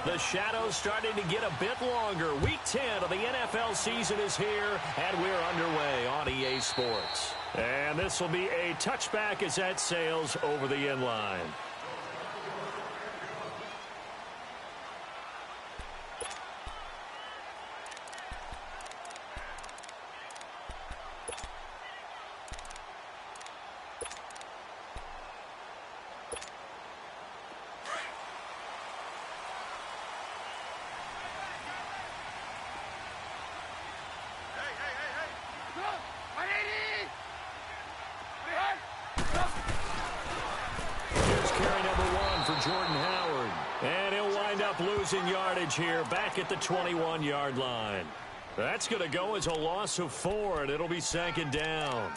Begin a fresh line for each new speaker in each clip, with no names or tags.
The shadow's starting to get a bit longer. Week 10 of the NFL season is here, and we're underway on EA Sports. And this will be a touchback as that sails over the end line.
Jordan Howard. And he'll wind up losing yardage here back at the 21-yard line. That's going to go as a loss of 4, and it'll be second down.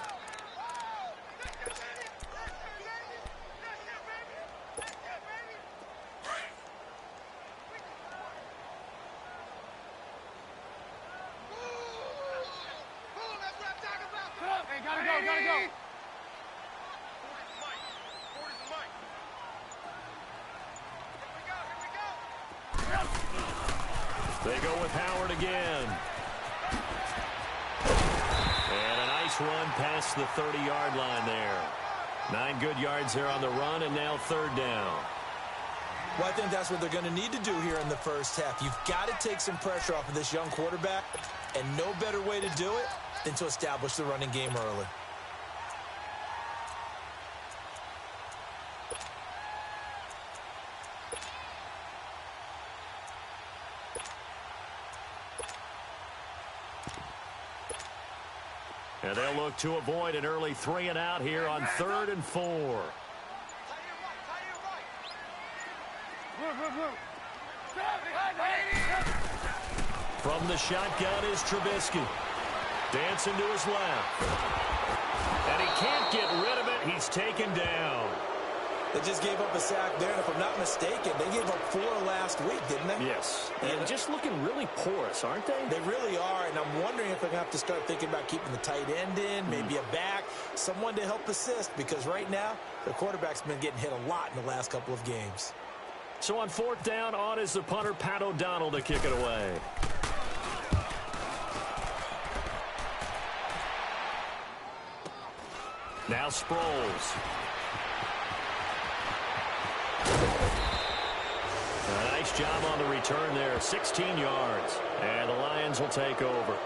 They go with Howard again. And a nice run past the 30-yard line there. 9 good yards there on the run, and now third down.
Well, I think that's what they're going to need to do here in the first half. You've got to take some pressure off of this young quarterback, and no better way to do it than to establish the running game early.
And they'll look to avoid an early 3 and out here on 3rd and 4. From the shotgun is Trubisky. Dancing to his left. And he can't get rid of it. He's taken down.
They just gave up a sack there, and if I'm not mistaken, they gave up 4 last week, didn't they?
Yes. And just looking really porous, aren't they?
They really are, and I'm wondering if they're going to have to start thinking about keeping the tight end in, maybe a back, someone to help assist, because right now, the quarterback's been getting hit a lot in the last couple of games.
So on 4th down, on is the punter, Pat O'Donnell, to kick it away. Now Sproles. A nice job on the return there, 16 yards. And the Lions will take over.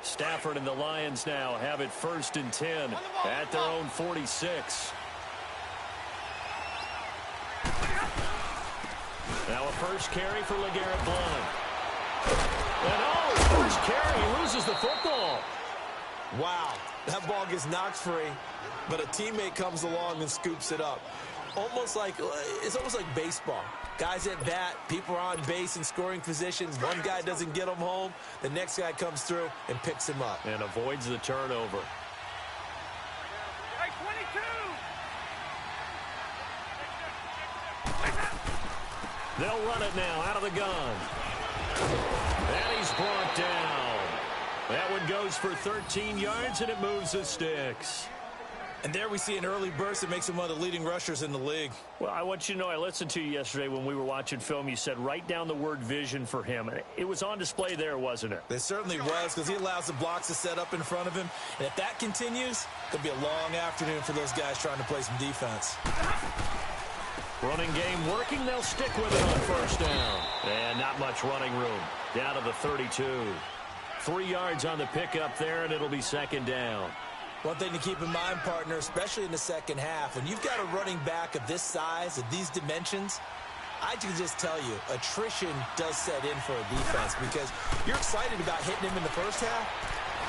Stafford and the Lions now have it 1st and 10 at their own 46. Now a first carry for LeGarrette Blount. And first carry, he loses the football.
Wow, that ball gets knocked free, but a teammate comes along and scoops it up. It's almost like baseball. Guys at bat, people are on base in scoring positions. One guy doesn't get them home. The next guy comes through and picks him up.
And avoids the turnover.
Hey, 22!
They'll run it now out of the gun. And he's brought down. That one goes for 13 yards, and it moves the sticks.
And there we see an early burst that makes him one of the leading rushers in the league.
Well, I want you to know, I listened to you yesterday when we were watching film. You said write down the word vision for him. It was on display there, wasn't it?
It certainly was, because he allows the blocks to set up in front of him. And if that continues, it'll be a long afternoon for those guys trying to play some defense.
Running game working. They'll stick with it on 1st down. And not much running room. Down to the 32. 3 yards on the pickup there, and it'll be 2nd down.
One thing to keep in mind, partner, especially in the second half, when you've got a running back of this size, of these dimensions, I can just tell you, attrition does set in for a defense, because you're excited about hitting him in the first half,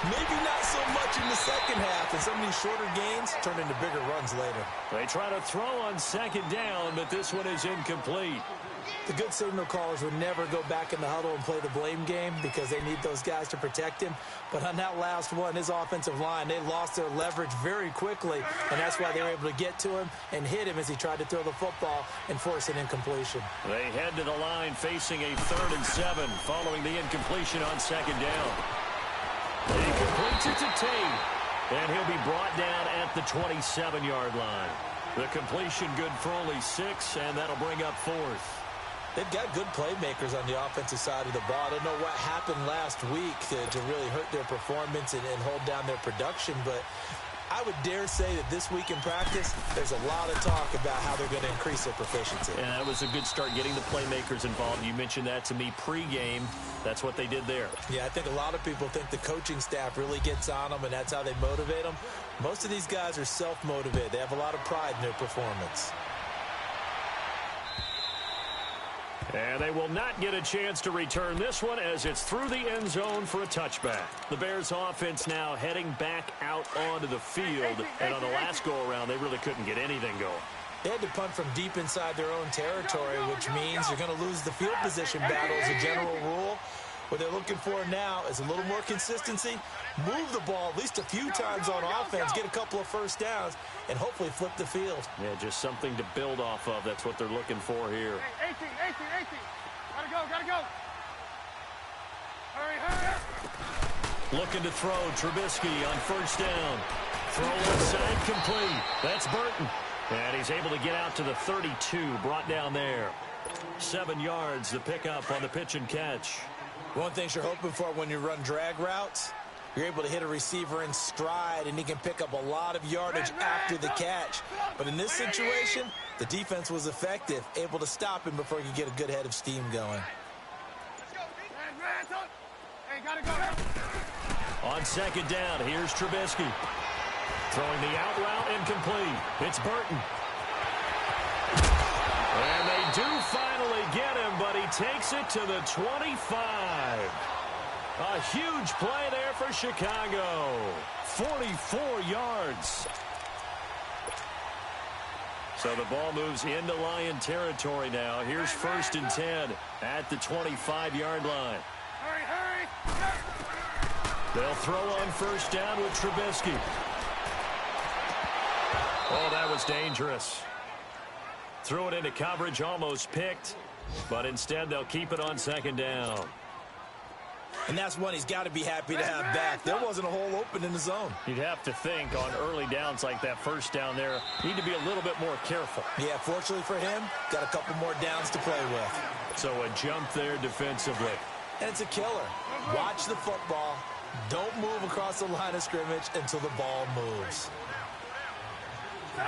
Maybe not so much in the second half, and some of these shorter gains turn into bigger runs later.
They try to throw on second down, but this one is incomplete.
The good signal callers would never go back in the huddle and play the blame game because they need those guys to protect him. But on that last one, his offensive line, they lost their leverage very quickly, and that's why they were able to get to him and hit him as he tried to throw the football and force an incompletion.
They head to the line facing a 3rd and 7 following the incompletion on second down. He completes it to Tate, and he'll be brought down at the 27-yard line. The completion good for only 6, and that'll bring up 4th.
They've got good playmakers on the offensive side of the ball. I don't know what happened last week to really hurt their performance and hold down their production, but I would dare say that this week in practice, there's a lot of talk about how they're going to increase their proficiency.
And that was a good start getting the playmakers involved. You mentioned that to me pregame. That's what they did there.
Yeah, I think a lot of people think the coaching staff really gets on them, and that's how they motivate them. Most of these guys are self-motivated. They have a lot of pride in their performance.
And they will not get a chance to return this one as it's through the end zone for a touchback. The Bears offense now heading back out onto the field. And on the last go-around, they really couldn't get anything going.
They had to punt from deep inside their own territory, which means you're going to lose the field position battle as a general rule. What they're looking for now is a little more consistency, move the ball at least a few times on offense, get a couple of first downs, and hopefully flip the field.
Yeah, just something to build off of. That's what they're looking for here.
18. Gotta go. Hurry.
Looking to throw Trubisky on first down. Throw inside complete. That's Burton. And he's able to get out to the 32, brought down there. 7 yards, the pickup on the pitch and catch.
One thing you're hoping for when you run drag routes, you're able to hit a receiver in stride, and he can pick up a lot of yardage after the catch. But in this situation, the defense was effective, able to stop him before he could get a good head of steam going.
Hey, gotta go.
On second down, here's Trubisky. Throwing the out route incomplete. It's Burton. And they do finally get him, but he takes it to the 25. A huge play there for Chicago. 44 yards. So the ball moves into Lion territory now. Here's 1st and 10 at the 25-yard line.
Hurry.
They'll throw on first down with Trubisky. Oh, that was dangerous. Threw it into coverage, almost picked, but instead they'll keep it on second down.
And that's one he's got to be happy to have back. There wasn't a hole open in the zone.
You'd have to think on early downs like that first down there, need to be a little bit more careful.
Yeah, fortunately for him, got a couple more downs to play with.
So a jump there defensively.
And it's a killer. Watch the football. Don't move across the line of scrimmage until the ball moves.
Come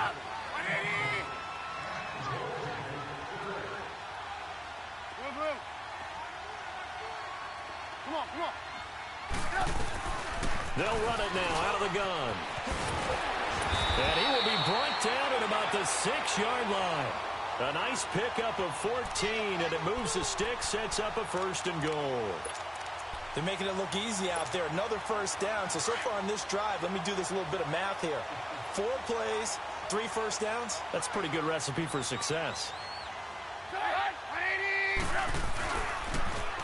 on.
They'll run it now out of the gun. And he will be brought down at about the 6-yard line. A nice pickup of 14, and it moves the stick, sets up a 1st and goal.
They're making it look easy out there. Another first down. So far on this drive, let me do this little bit of math here. 4 plays, 3 first downs.
That's a pretty good recipe for success.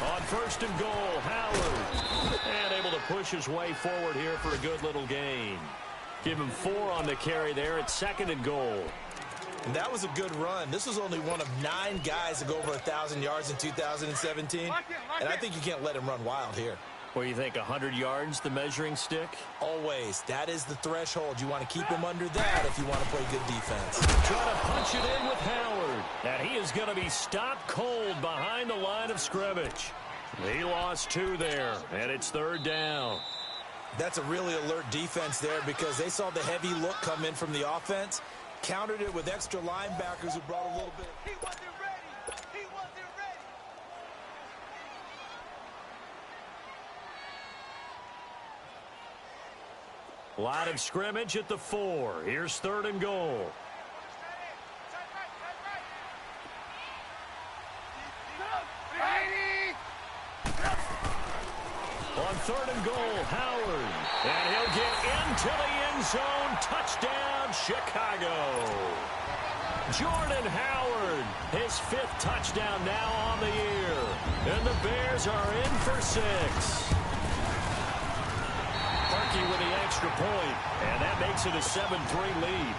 On 1st and goal, Howard. And able to push his way forward here for a good little gain. Give him 4 on the carry there at 2nd and goal.
And that was a good run. This was only one of 9 guys to go over 1,000 yards in 2017. And I think you can't let him run wild here.
What do you think, 100 yards, the measuring stick?
Always. That is the threshold. You want to keep him under that if you want to play good defense.
Trying to punch it in with Howard. And he is going to be stopped cold behind the line of scrimmage. He lost 2 there, and it's 3rd down.
That's a really alert defense there because they saw the heavy look come in from the offense, countered it with extra linebackers who brought a little bit.
He wasn't ready.
Line of scrimmage at the 4. Here's 3rd and goal. On on 3rd and goal, Howard. And he'll get into the end zone. Touchdown, Chicago. Jordan Howard, his 5th touchdown now on the year. And the Bears are in for 6. Parkey with the extra point, and that makes it a 7-3 lead.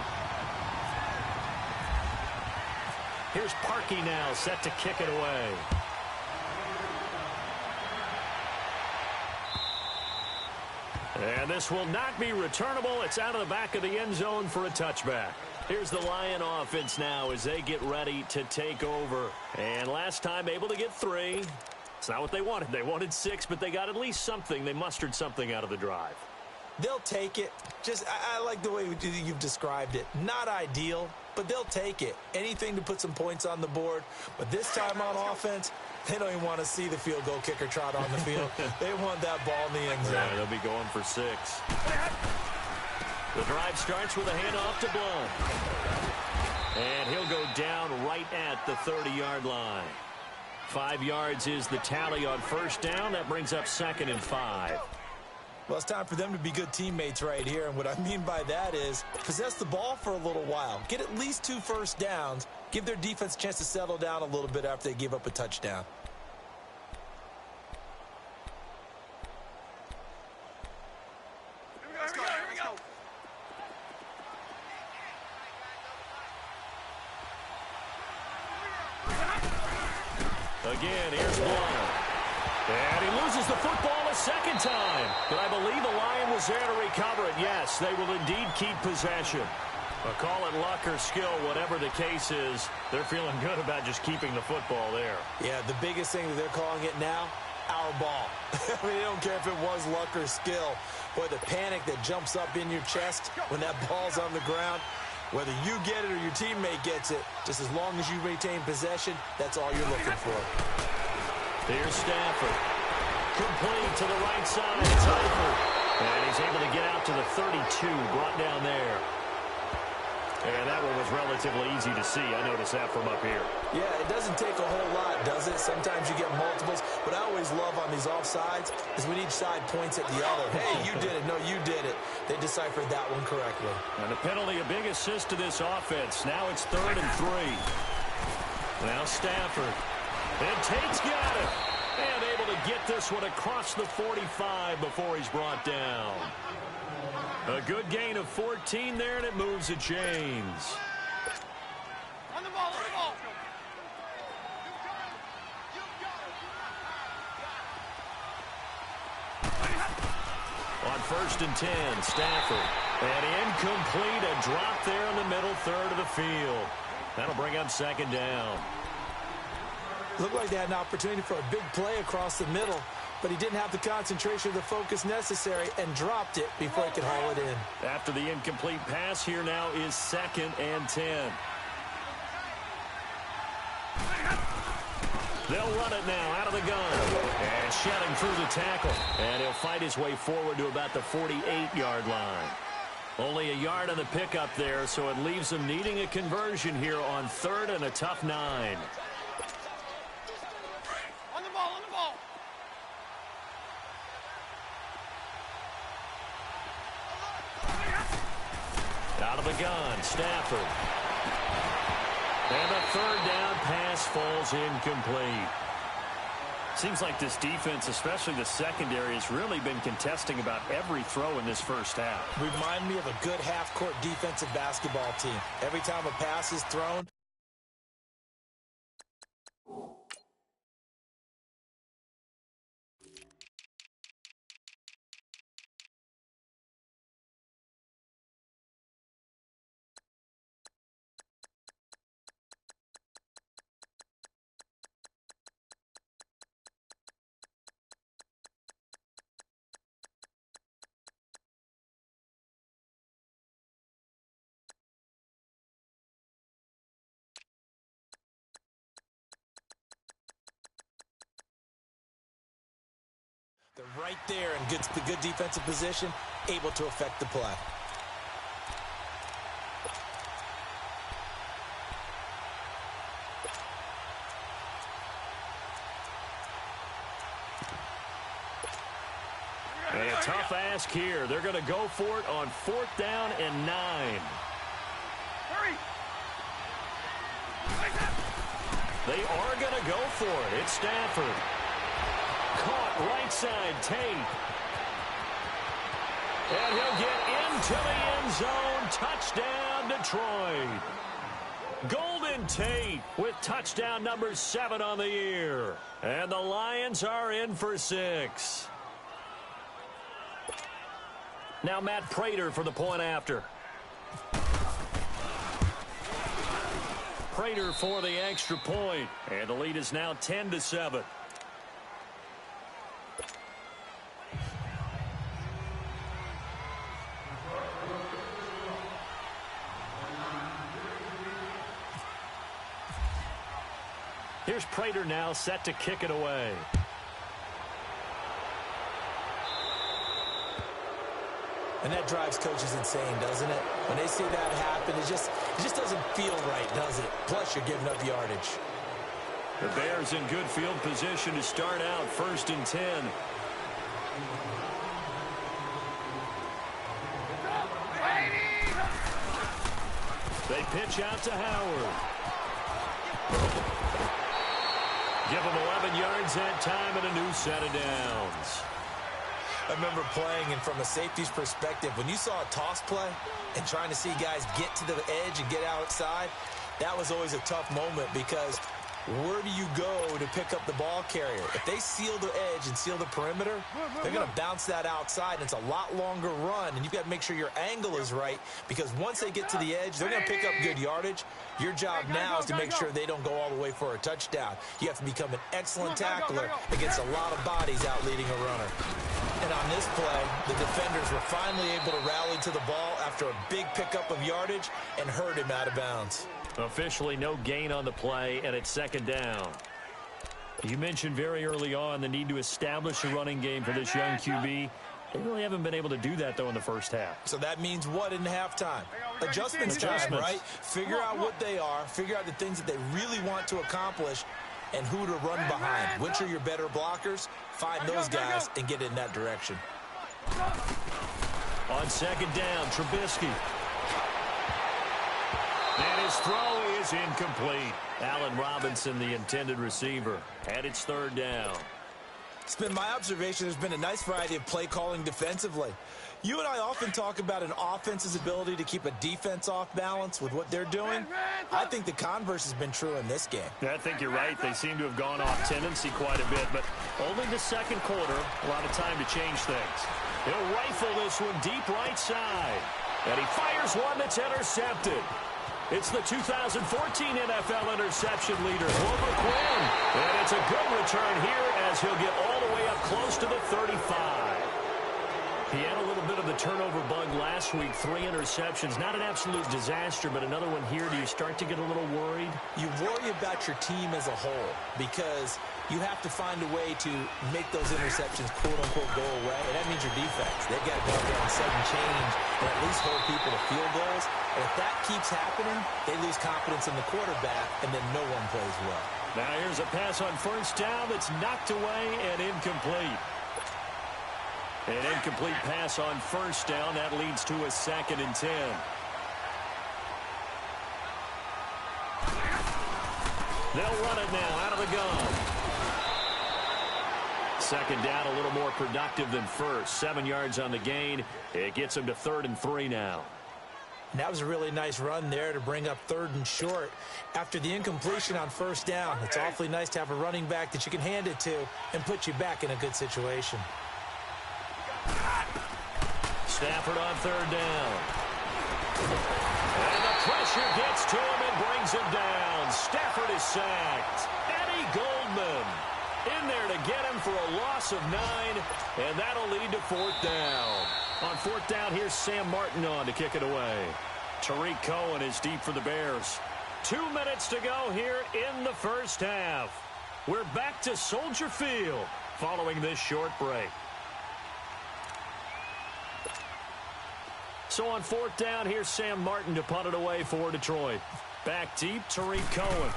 Here's Parkey now, set to kick it away. And this will not be returnable. It's out of the back of the end zone for a touchback. Here's the Lion offense now as they get ready to take over. And last time able to get 3. It's not what they wanted. They wanted 6, but they got at least something. They mustered something out of the drive.
They'll take it. I like the way you've described it. Not ideal, but they'll take it. Anything to put some points on the board. But this time on offense, they don't even want to see the field goal kicker trot on the field. They want that ball in the end zone.
Yeah, they'll be going for 6. The drive starts with a handoff to Blount. And he'll go down right at the 30-yard line. 5 yards is the tally on 1st down. That brings up 2nd and 5.
Well, it's time for them to be good teammates right here. And what I mean by that is possess the ball for a little while. Get at least 2 first downs. Give their defense a chance to settle down a little bit after they give up a touchdown.
Again, here's Blount. And he loses the football a 2nd time. But I believe the Lion was there to recover it. Yes, they will indeed keep possession. But call it luck or skill, whatever the case is, they're feeling good about just keeping the football there.
Yeah, the biggest thing that they're calling it now, our ball. I mean, they don't care if it was luck or skill. Boy, the panic that jumps up in your chest when that ball's on the ground, whether you get it or your teammate gets it, just as long as you retain possession, that's all you're looking for.
Here's Stafford. Complete to the right side. Seifert. And he's able to get out to the 32. Brought down there. And that one was relatively easy to see. I noticed that from up here.
Yeah, it doesn't take a whole lot, does it? Sometimes you get multiples. What I always love on these offsides is when each side points at the other. Hey, you did it. No, you did it. They deciphered that one correctly.
And a penalty, a big assist to this offense. Now it's 3rd and 3. Now Stafford. And Tate's got it. And able to get this one across the 45 before he's brought down. A good gain of 14 there, and it moves the chains.
On the ball, on the ball.
On 1st and 10, Stafford. And incomplete, a drop there in the middle 3rd of the field. That'll bring up 2nd down.
Looked like they had an opportunity for a big play across the middle, but he didn't have the concentration or the focus necessary and dropped it before he could haul it in.
After the incomplete pass, here now is 2nd and 10. They'll run it now out of the gun. And shedding through the tackle. And he'll fight his way forward to about the 48-yard line. Only a yard on the pickup there, so it leaves them needing a conversion here on 3rd and a tough 9.
On the ball, on the ball.
Out of the gun, Stafford. And the 3rd down pass falls incomplete. Seems like this defense, especially the secondary, has really been contesting about every throw in this first half.
Remind me of a good half-court defensive basketball team. Every time a pass is thrown, they're right there in good defensive position, able to affect the play.
Tough ask here. They're going to go for it on 4th down and 9.
Hurry!
They are going to go for it. It's Stafford. Caught right side, Tate. And he'll get into the end zone. Touchdown, Detroit. Golden Tate with touchdown number 7 on the year. And the Lions are in for 6. Now Matt Prater for the point after. Prater for the extra point. And the lead is now 10-7. Here's Prater now set to kick it away.
And that drives coaches insane, doesn't it? When they see that happen, it just doesn't feel right, does it? Plus, you're giving up yardage.
The Bears in good field position to start out 1st and 10. They pitch out to Howard. Give him 11 yards that time and a new set of downs.
I remember playing, and from a safety's perspective, when you saw a toss play and trying to see guys get to the edge and get outside, that was always a tough moment because where do you go to pick up the ball carrier? If they seal the edge and seal the perimeter, they're going to bounce that outside. It's a lot longer run, and you've got to make sure your angle is right because once they get to the edge, they're going to pick up good yardage. Your job now is to make sure they don't go all the way for a touchdown. You have to become an excellent tackler against a lot of bodies out leading a runner. And on this play, the defenders were finally able to rally to the ball after a big pickup of yardage and hurt him out of bounds.
Officially no gain on the play, and it's 2nd down. You mentioned very early on the need to establish a running game for this young QB. They really haven't been able to do that, though, in the first half.
So that means what in halftime? Adjustments time, right? Figure out what they are, figure out the things that they really want to accomplish, and who to run behind. Which are your better blockers? Find those guys and get in that direction.
On 2nd down, Trubisky. And his throw is incomplete. Allen Robinson, the intended receiver. And it's 3rd down.
It's been my observation there's been a nice variety of play calling defensively. You and I often talk about an offense's ability to keep a defense off balance with what they're doing. I think the converse has been true in this game.
I think you're right. They seem to have gone off tendency quite a bit, but only the 2nd quarter, a lot of time to change things. He'll rifle this one deep right side. And he fires one that's intercepted. It's the 2014 NFL interception leader, Glover Quinn. And it's a good return here as he'll get all the way up close to the 35. He had a little bit of the turnover bug last week, 3 interceptions. Not an absolute disaster, but another one here. Do you start to get a little worried?
You worry about your team as a whole because you have to find a way to make those interceptions, quote-unquote, go away. And that means your defense. They've got to go out there and sudden change and at least hold people to field goals. And if that keeps happening, they lose confidence in the quarterback, and then no one plays well.
Now here's a pass on 1st down that's knocked away and incomplete. An incomplete pass on 1st down. That leads to a 2nd and 10. They'll run it now out of the gun. 2nd down, a little more productive than 1st. 7 yards on the gain. It gets them to 3rd and 3 now.
And that was a really nice run there to bring up 3rd and short. After the incompletion on 1st down, it's awfully nice to have a running back that you can hand it to and put you back in a good situation.
Stafford on 3rd down. And the pressure gets to him and brings him down. Stafford is sacked. Eddie Goldman in there to get him for a loss of 9, and that'll lead to 4th down. On 4th down, here's Sam Martin on to kick it away. Tariq Cohen is deep for the Bears. 2 minutes to go here in the first half. We're back to Soldier Field following this short break. So on 4th down, here's Sam Martin to punt it away for Detroit. Back deep, Tariq Cohen.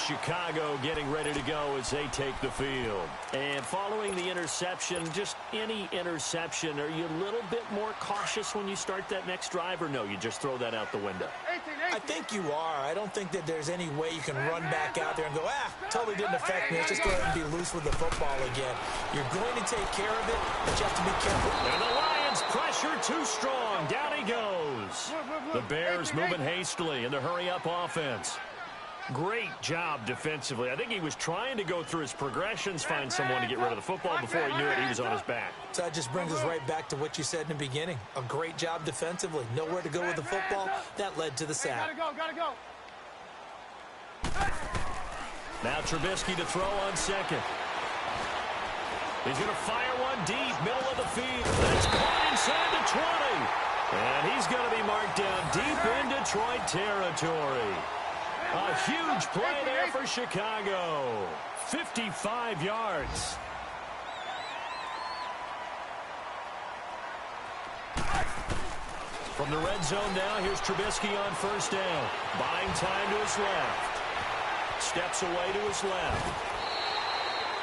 Chicago getting ready to go as they take the field. And following the interception, just any interception, are you a little bit more cautious when you start that next drive, or no, you just throw that out the window?
I think you are. I don't think that there's any way you can run back out there and go, totally didn't affect me. Let's just go ahead and be loose with the football again. You're going to take care of it, but you have to be careful.
And the Lions pressure too strong. Down he goes. The Bears moving hastily in the hurry-up offense. Great job defensively. I think he was trying to go through his progressions, find someone to get rid of the football. Before he knew it, he was on his back.
So that just brings us right back to what you said in the beginning. A great job defensively. Nowhere to go with the football. That led to the sack.
Gotta go.
Now Trubisky to throw on second. He's going to fire one deep, middle of the field. That's caught inside the 20. And he's going to be marked down deep in Detroit territory. A huge play there for Chicago. 55 yards. From the red zone now, here's Trubisky on first down. Buying time to his left. Steps away to his left.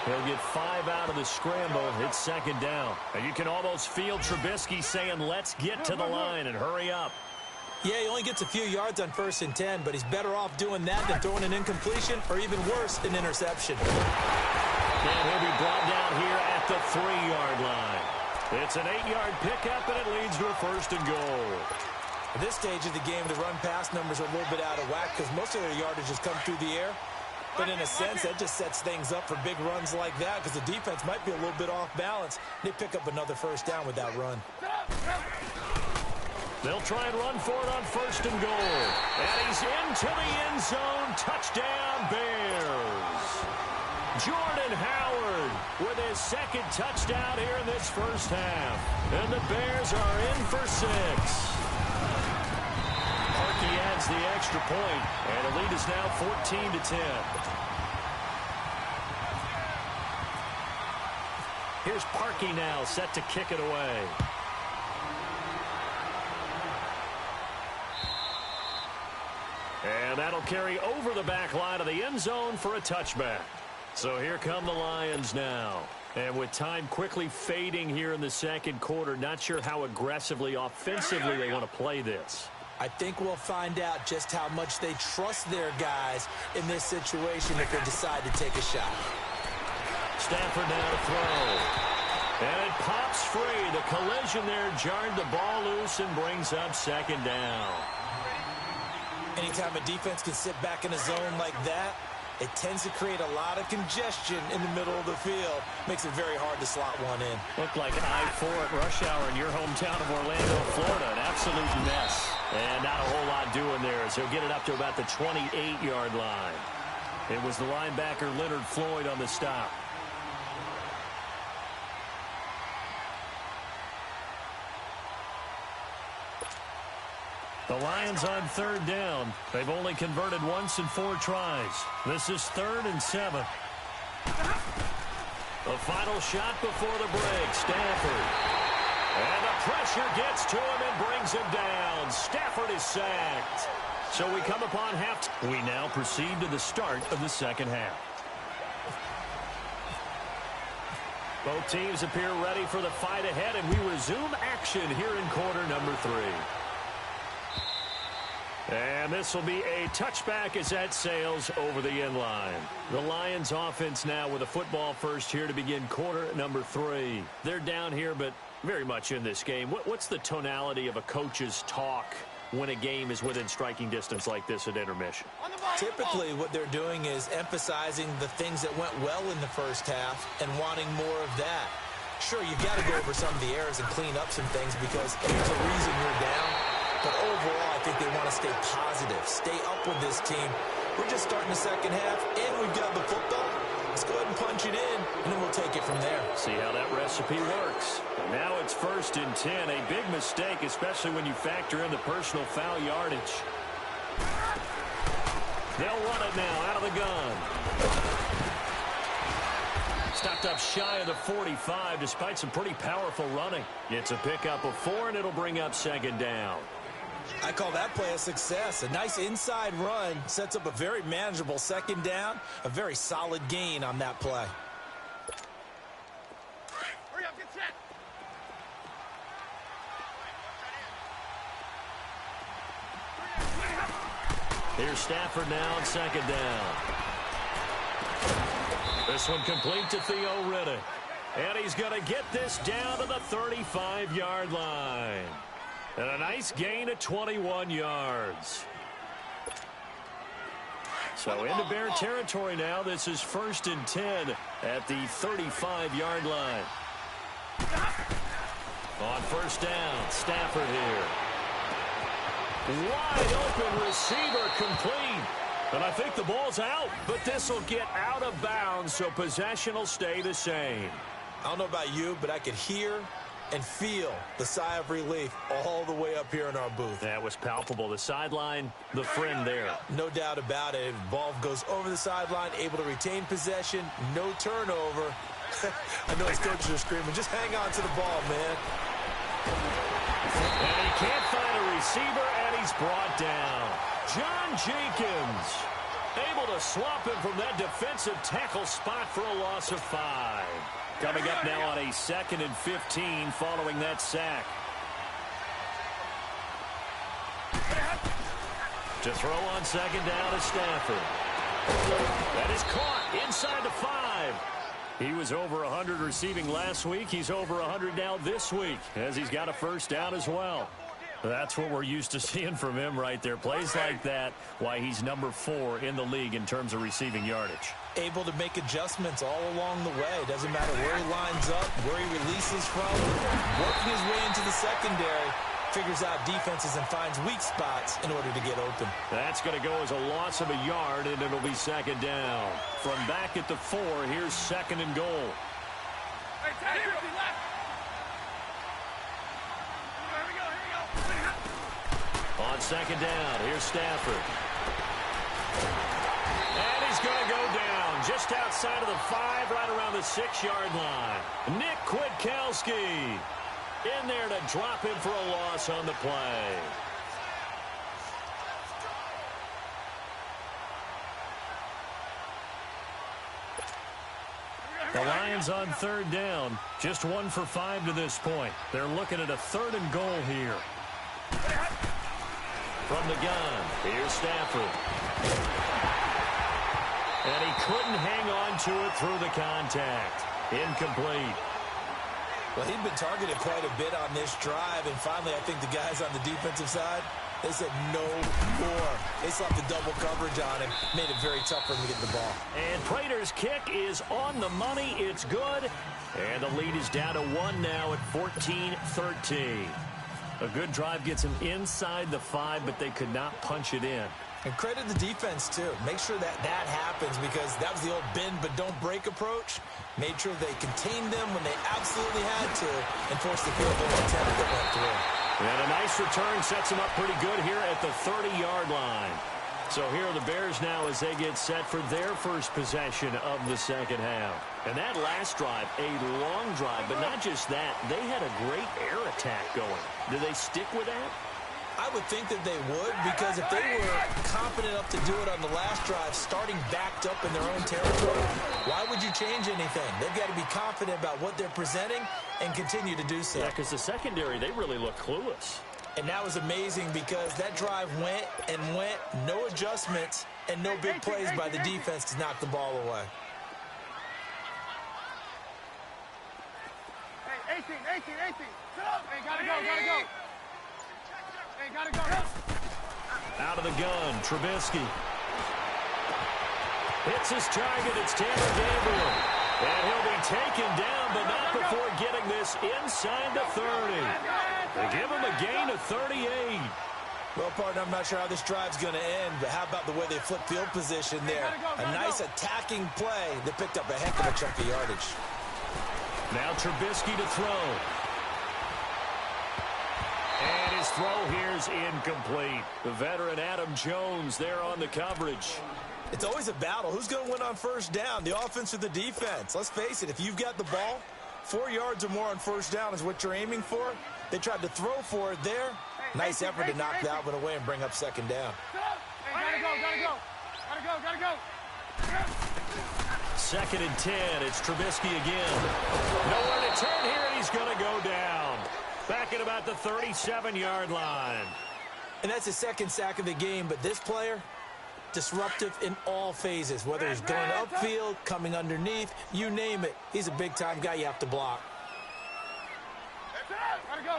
He'll get 5 out of the scramble. It's second down. And you can almost feel Trubisky saying, let's get to the line and hurry up.
Yeah, he only gets a few yards on 1st and 10, but he's better off doing that than throwing an incompletion or even worse, an interception.
And he'll be brought down here at the 3-yard line. It's an 8-yard pickup, and it leads to a 1st and goal.
At this stage of the game, the run-pass numbers are a little bit out of whack because most of their yardage has come through the air. But in a sense, that just sets things up for big runs like that because the defense might be a little bit off balance. They pick up another 1st down with that run.
They'll try and run for it on 1st and goal. And he's into the end zone. Touchdown, Bears. Jordan Howard with his 2nd touchdown here in this first half. And the Bears are in for 6. Parkey adds the extra point, and the lead is now 14-10. Here's Parkey now, set to kick it away. And that'll carry over the back line of the end zone for a touchback. So here come the Lions now. And with time quickly fading here in the second quarter, not sure how aggressively, offensively they want to play this.
I think we'll find out just how much they trust their guys in this situation if they decide to take a shot.
Stafford now to throw. And it pops free. The collision there jarred the ball loose and brings up 2nd down.
Anytime a defense can sit back in a zone like that, it tends to create a lot of congestion in the middle of the field. Makes it very hard to slot one in.
Looked like I-4 at rush hour in your hometown of Orlando, Florida. An absolute mess. And not a whole lot doing there as he'll get it up to about the 28-yard line. It was the linebacker Leonard Floyd on the stop. The Lions on 3rd down. They've only converted once in 4 tries. This is 3rd and 7. The final shot before the break. Stafford. And the pressure gets to him and brings him down. Stafford is sacked. So we come upon half. We now proceed to the start of the second half. Both teams appear ready for the fight ahead, and we resume action here in quarter number 3. And this will be a touchback as that sails over the end line. The Lions offense now with a football first here to begin quarter number 3. They're down here, but very much in this game. What's the tonality of a coach's talk when a game is within striking distance like this at intermission?
Typically, what they're doing is emphasizing the things that went well in the first half and wanting more of that. Sure, you've got to go over some of the errors and clean up some things because there's a reason you're down. But overall, I think they want to stay positive, stay up with this team. We're just starting the second half, and we've got the football. Let's go ahead and punch it in, and then we'll take it from there.
See how that recipe works. And now it's 1st and 10. A big mistake, especially when you factor in the personal foul yardage. They'll run it now out of the gun. Stopped up shy of the 45 despite some pretty powerful running. It's a pickup of 4, and it'll bring up 2nd down.
I call that play a success. A nice inside run sets up a very manageable second down, a very solid gain on that play.
Hurry up, get set.
Here's Stafford now on second down. This one complete to Theo Riddick. And he's going to get this down to the 35-yard line. And a nice gain of 21 yards. So into Bear territory now. This is 1st and 10 at the 35-yard line. On first down, Stafford here. Wide open receiver complete. And I think the ball's out, but this will get out of bounds, so possession will stay the same.
I don't know about you, but I could hear and feel the sigh of relief all the way up here in our booth.
That was palpable. The sideline, the friend there.
No doubt about it. Ball goes over the sideline, able to retain possession, no turnover. I know his coaches are screaming, just hang on to the ball, man.
And he can't find a receiver, and he's brought down. John Jenkins able to swap him from that defensive tackle spot for a loss of 5. Coming up now on a 2nd and 15 following that sack. To throw on second down is Stafford. That is caught inside the 5. He was over 100 receiving last week. He's over 100 now this week as he's got a first down as well. That's what we're used to seeing from him right there. Plays like that, why he's number 4 in the league in terms of receiving yardage.
Able to make adjustments all along the way. Doesn't matter where he lines up, where he releases from. Working his way into the secondary. Figures out defenses and finds weak spots in order to get open.
That's going to go as a loss of a yard, and it'll be second down. From back at the 4, here's 2nd and goal.
Hey, Ted, here we go.
On second down, here's Stafford. And he's going to go down just outside of the 5, right around the 6-yard line. Nick Kwiatkowski in there to drop him for a loss on the play. The Lions on 3rd down, just 1 for 5 to this point. They're looking at a 3rd and goal here. From the gun, here's Stafford. And he couldn't hang on to it through the contact. Incomplete.
Well, he'd been targeted quite a bit on this drive, and finally I think the guys on the defensive side, they said no more. They slapped the double coverage on him, made it very tough for him to get the ball.
And Prater's kick is on the money. It's good. And the lead is down to 1 now at 14-13. A good drive gets him inside the 5, but they could not punch it in.
And credit the defense, too. Make sure that that happens because that was the old bend but don't break approach. Made sure they contained them when they absolutely had to and forced the field goal attempt that went through.
And a nice return sets them up pretty good here at the 30-yard line. So here are the Bears now as they get set for their first possession of the second half. And that last drive, a long drive, but not just that. They had a great air attack going. Do they stick with that?
I would think that they would because if they were confident enough to do it on the last drive, starting backed up in their own territory, why would you change anything? They've got to be confident about what they're presenting and continue to do so.
Yeah, because the secondary, they really look clueless.
And that was amazing because that drive went and went, no adjustments, and no big plays by the defense to knock the ball away.
Hey, 18. Sit up. Hey, gotta go. Hey, gotta go.
Out of the gun, Trubisky. Hits his target, it's Tanner Gabriel. And he'll be taken down, but not before getting this inside the 30. They give him a gain of 38.
Well, partner, I'm not sure how this drive's going to end, but how about the way they flip field position there? A nice attacking play that picked up a heck of a chunk of yardage.
Now Trubisky to throw. And his throw here's incomplete. The veteran Adam Jones there on the coverage.
It's always a battle. Who's going to win on first down, the offense or the defense? Let's face it, if you've got the ball, 4 yards or more on first down is what you're aiming for. They tried to throw for it there. Nice effort to knock that one away and bring up second down.
Hey, gotta go.
Second and 10. It's Trubisky again. Nowhere to turn here, and he's going to go down. Back at about the 37-yard line.
And that's his second sack of the game, but this player, disruptive in all phases, whether he's going upfield, coming underneath, you name it. He's a big-time guy you have to block.
Gotta go.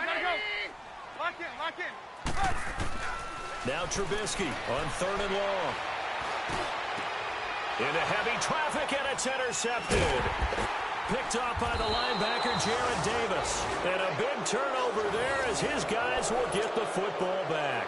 Lock in.
Now Trubisky on 3rd and long. Into heavy traffic, and it's intercepted. Picked off by the linebacker, Jarrad Davis. And a big turnover there as his guys will get the football back.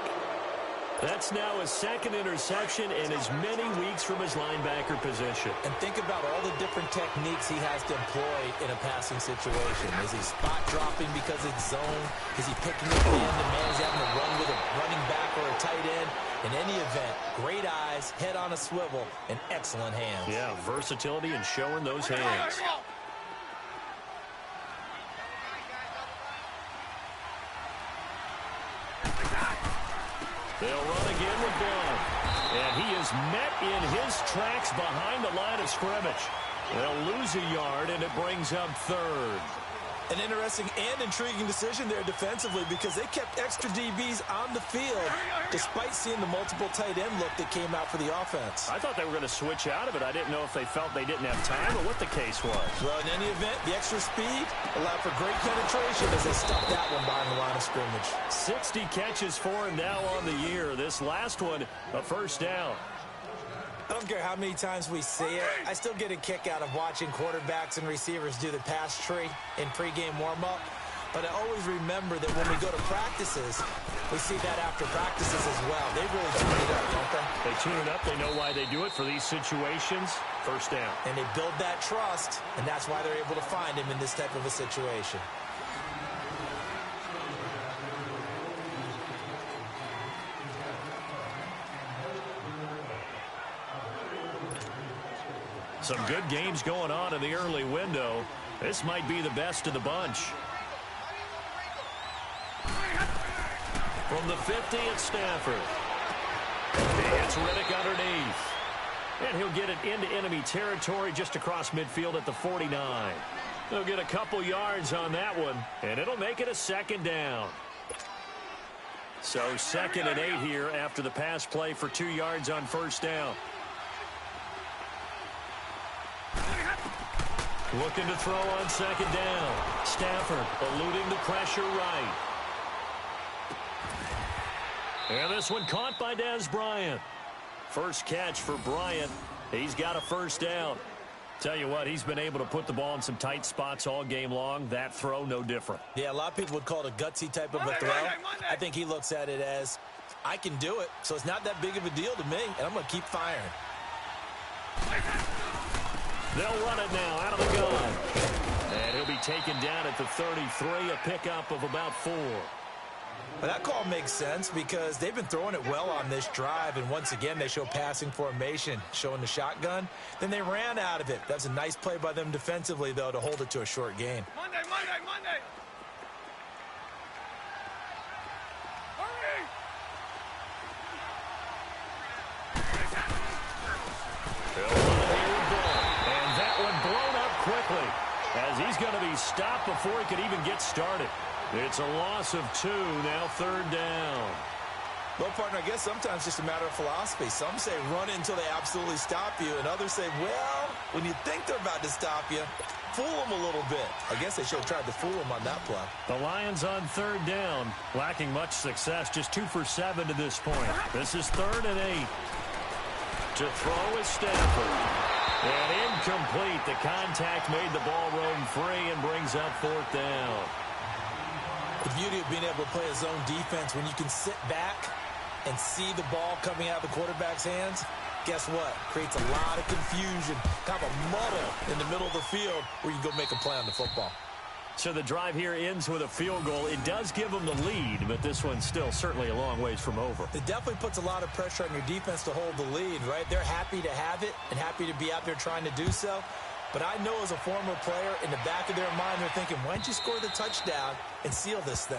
That's now his second interception in as many weeks from his linebacker position.
And think about all the different techniques he has to employ in a passing situation. Is he spot dropping because it's zone? Is he picking up man-to-man? Is he having to run with a running back or a tight end? In any event, great eyes, head on a swivel, and excellent hands.
Yeah, versatility and showing those hands. They'll run again with Blount. And he is met in his tracks behind the line of scrimmage. They'll lose a yard, and it brings up 3rd.
An interesting and intriguing decision there defensively because they kept extra DBs on the field despite seeing the multiple tight end look that came out for the offense.
I thought they were going to switch out of it. I didn't know if they felt they didn't have time or what the case was.
Well, in any event, the extra speed allowed for great penetration as they stuffed that one behind the line of scrimmage.
60 catches for him now on the year. This last one, a first down.
I don't care how many times we see it. I still get a kick out of watching quarterbacks and receivers do the pass tree in pregame warm-up. But I always remember that when we go to practices, we see that after practices as well. They really tune it up, don't they?
They tune it up. They know why they do it for these situations. First down.
And they build that trust, and that's why they're able to find him in this type of a situation.
Some good games going on in the early window. This might be the best of the bunch. From the 50 at Stafford. It's Riddick underneath. And he'll get it into enemy territory just across midfield at the 49. They'll get a couple yards on that one, and it'll make it a second down. So 2nd and 8 here after the pass play for 2 yards on first down. Looking to throw on second down. Stafford eluding the pressure right. And this one caught by Dez Bryant. First catch for Bryant. He's got a first down. Tell you what, he's been able to put the ball in some tight spots all game long. That throw, no different.
Yeah, a lot of people would call it a gutsy type of a throw. I think he looks at it as, I can do it, so it's not that big of a deal to me, and I'm going to keep firing.
They'll run it now out of the gun. And he'll be taken down at the 33, a pickup of about 4.
Well, that call makes sense because they've been throwing it well on this drive, and once again they show passing formation, showing the shotgun. Then they ran out of it. That's a nice play by them defensively, though, to hold it to a short gain.
Monday.
Quickly, as he's going to be stopped before he could even get started. It's a loss of 2, now 3rd down.
Well, partner, I guess sometimes it's just a matter of philosophy. Some say run it until they absolutely stop you, and others say, well, when you think they're about to stop you, fool them a little bit. I guess they should have tried to fool them on that play.
The Lions on 3rd down, lacking much success, just 2 for 7 to this point. This is 3rd and 8. To throw is Stafford. And incomplete. The contact made the ball roam free and brings up 4th down.
The beauty of being able to play a zone defense when you can sit back and see the ball coming out of the quarterback's hands, guess what? Creates a lot of confusion, kind of a muddle in the middle of the field where you can go make a play on the football.
So the drive here ends with a field goal. It does give them the lead, but this one's still certainly a long ways from over.
It definitely puts a lot of pressure on your defense to hold the lead, right? They're happy to have it and happy to be out there trying to do so. But I know as a former player, in the back of their mind, they're thinking, why don't you score the touchdown and seal this thing?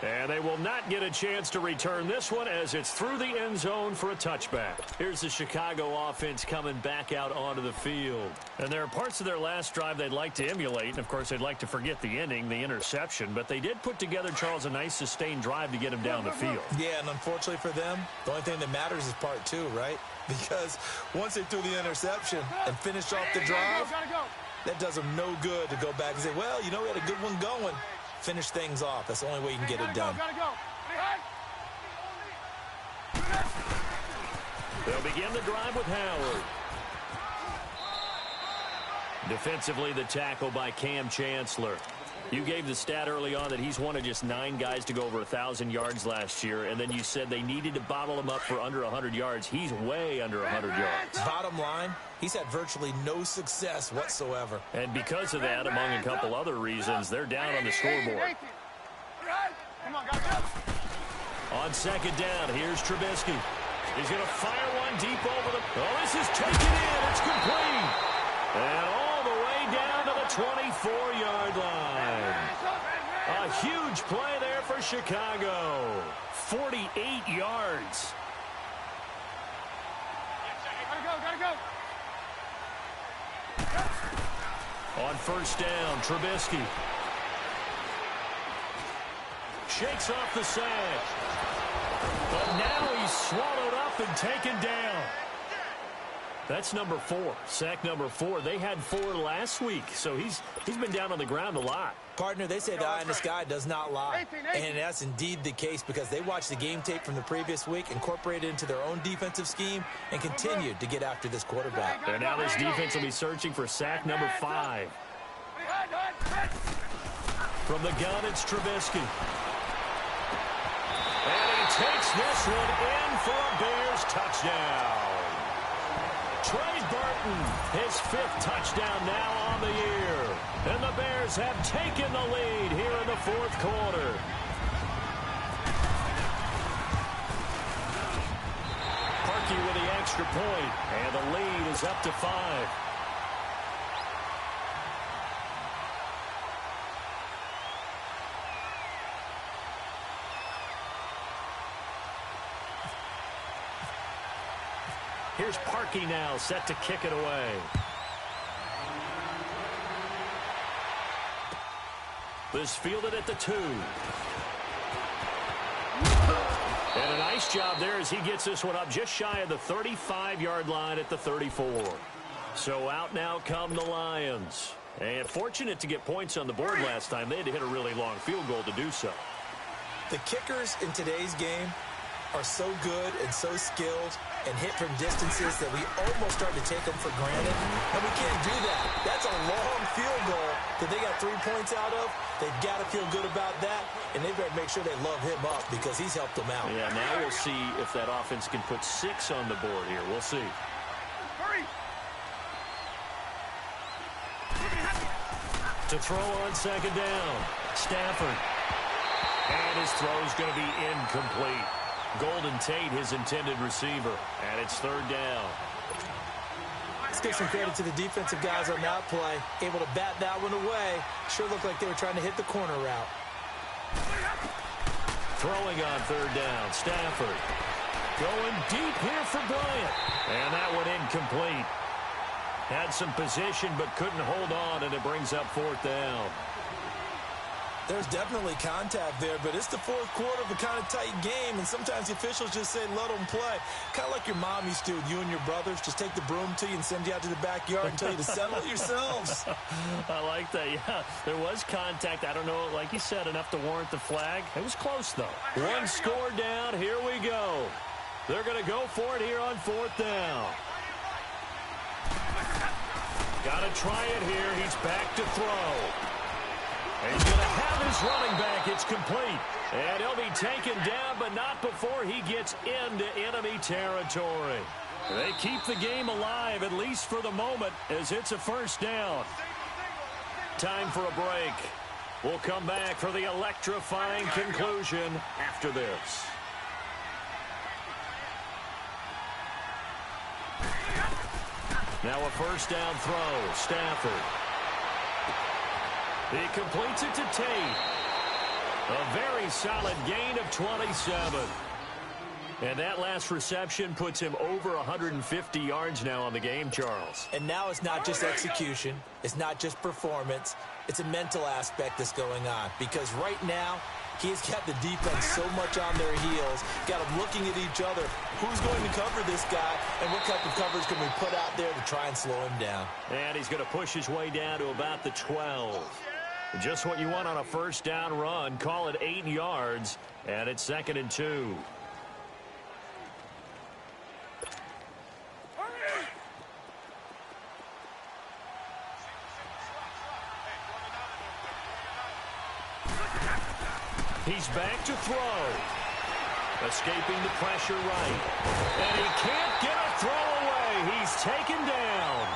And they will not get a chance to return this one as it's through the end zone for a touchback. Here's the Chicago offense coming back out onto the field. And there are parts of their last drive they'd like to emulate. And, of course, they'd like to forget the ending, the interception. But they did put together, Charles, a nice sustained drive to get him down the field.
Yeah, and unfortunately for them, the only thing that matters is part two, right? Because once they threw the interception and finished off the drive, that does them no good to go back and say, well, you know, we had a good one going. Finish things off. That's the only way you can get it done.
They'll begin the drive with Howard. Defensively, the tackle by Cam Chancellor. You gave the stat early on that he's one of just 9 guys to go over 1,000 yards last year, and then you said they needed to bottle him up for under 100 yards. He's way under 100 yards.
Bottom line, he's had virtually no success whatsoever.
And because of that, among a couple other reasons, they're down on the scoreboard. On second down, here's Trubisky. He's going to fire one deep over the... Oh, this is taken in. It's complete. And all the way down to the 24-yard line. A huge play there for Chicago. 48 yards.
Gotta go.
On first down, Trubisky. Shakes off the sack. But now he's swallowed up and taken down. That's number 4. Sack number 4. They had 4 last week, so he's been down on the ground a lot.
Partner, they say the eye in the sky does not lie. And that's indeed the case because they watched the game tape from the previous week, incorporated it into their own defensive scheme, and continued to get after this quarterback.
And now this defense will be searching for sack number 5. From the gun, it's Trubisky. And he takes this one in for a Bears touchdown. Trey Burton, his 5th touchdown now on the year. And the Bears have taken the lead here in the 4th quarter. Parkey with the extra point, and the lead is up to 5. Here's Parkey now, set to kick it away. This fielded at the 2. And a nice job there as he gets this one up just shy of the 35-yard line at the 34. So out now come the Lions. And fortunate to get points on the board last time. They had to hit a really long field goal to do so.
The kickers in today's game are so good and so skilled and hit from distances that we almost start to take them for granted. And we can't do that. That's a long field goal that they got 3 points out of. They've got to feel good about that, and they've got to make sure they love him up because he's helped them out.
Yeah, now we'll see if that offense can put 6 on the board here. We'll see.
Hurry.
To throw on second down, Stafford. And his throw is going to be incomplete. Golden Tate, his intended receiver, and it's 3rd down.
Let's give some credit to the defensive guys on that play. Able to bat that one away. Sure looked like they were trying to hit the corner route.
Throwing on 3rd down, Stafford. Going deep here for Bryant. And that one incomplete. Had some position but couldn't hold on, and it brings up 4th down.
There's definitely contact there, but it's the 4th quarter of a kind of tight game, and sometimes the officials just say, let them play. Kind of like your mom used to with you and your brothers. Just take the broom to you and send you out to the backyard and tell you to settle it yourselves.
I like that, yeah. There was contact. I don't know, like you said, enough to warrant the flag. It was close, though. 1 score down. Here we go. They're going to go for it here on 4th down. Got to try it here. He's back to throw. And he's going to have his running back. It's complete. And he'll be taken down, but not before he gets into enemy territory. They keep the game alive, at least for the moment, as it's a 1st down. Time for a break. We'll come back for the electrifying conclusion after this. Now a first down throw. Stafford. He completes it to Tate. A very solid gain of 27. And that last reception puts him over 150 yards now on the game, Charles.
And now it's not just execution. It's not just performance. It's a mental aspect that's going on. Because right now, he's got the defense so much on their heels, got them looking at each other. Who's going to cover this guy, and what type of coverage can we put out there to try and slow him down?
And he's going to push his way down to about the 12. Just what you want on a first down run. Call it 8 yards, and it's 2nd and 2. He's back to throw. Escaping the pressure right. And he can't get a throw away. He's taken down.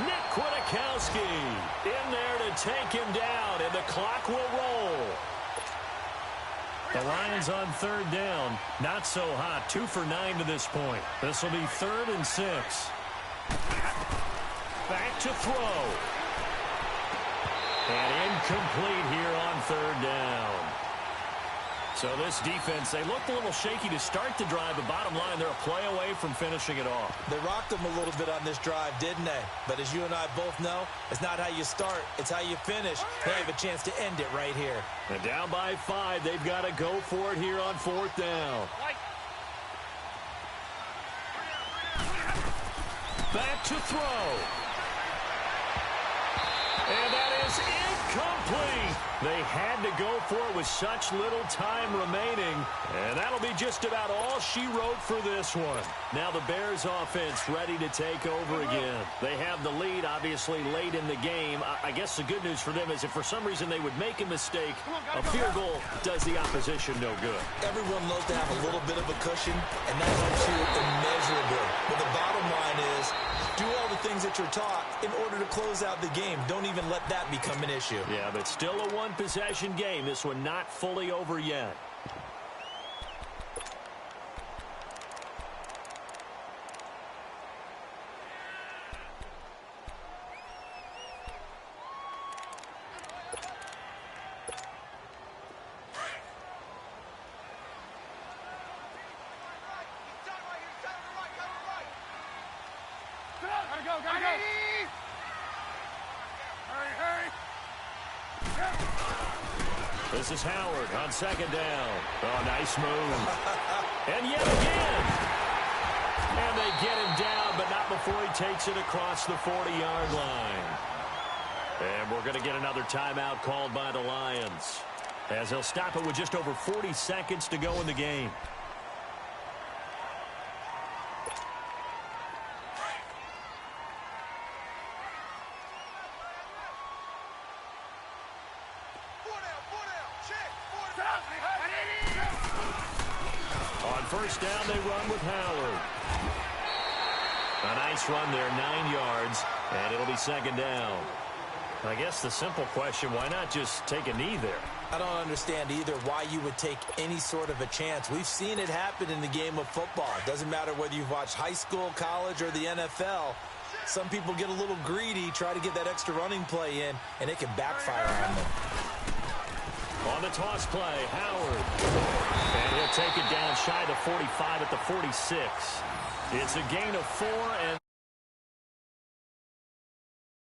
Nick Kwiatkowski in there to take him down, and the clock will roll. The Lions on 3rd down. Not so hot. 2 for 9 to this point. This will be 3rd and 6. Back to throw. And incomplete here on 3rd down. So this defense, they looked a little shaky to start the drive, but bottom line, they're a play away from finishing it off.
They rocked them a little bit on this drive, didn't they? But as you and I both know, it's not how you start, it's how you finish. They have a chance to end it right here.
And down by 5, they've got to go for it here on 4th down. Back to throw. And that is incomplete. They had to go for it with such little time remaining. And that'll be just about all she wrote for this one. Now the Bears offense ready to take over again. They have the lead, obviously, late in the game. I guess the good news for them is if for some reason they would make a mistake, a field goal does the opposition no good.
Everyone loves to have a little bit of a cushion, and that helps you immeasurably. But the bottom line is, do all the things that you're taught in order to close out the game. Don't even let that become an issue.
Yeah, but still a one-possession game. This one not fully over yet.
Gotta go. Hurry.
This is Howard on 2nd down. Oh, nice move. And yet again. And they get him down, but not before he takes it across the 40-yard line. And we're going to get another timeout called by the Lions, as they'll stop it with just over 40 seconds to go in the game. On first down, they run with Howard. A nice run there, 9 yards, and it'll be 2nd down. I guess the simple question, why not just take a knee there?
I don't understand either why you would take any sort of a chance. We've seen it happen in the game of football. It doesn't matter whether you've watched high school, college, or the NFL. Some people get a little greedy, try to get that extra running play in, and it can backfire on them.
On the toss play, Howard. And he'll take it down shy of the 45 at the 46. It's a gain of 4, and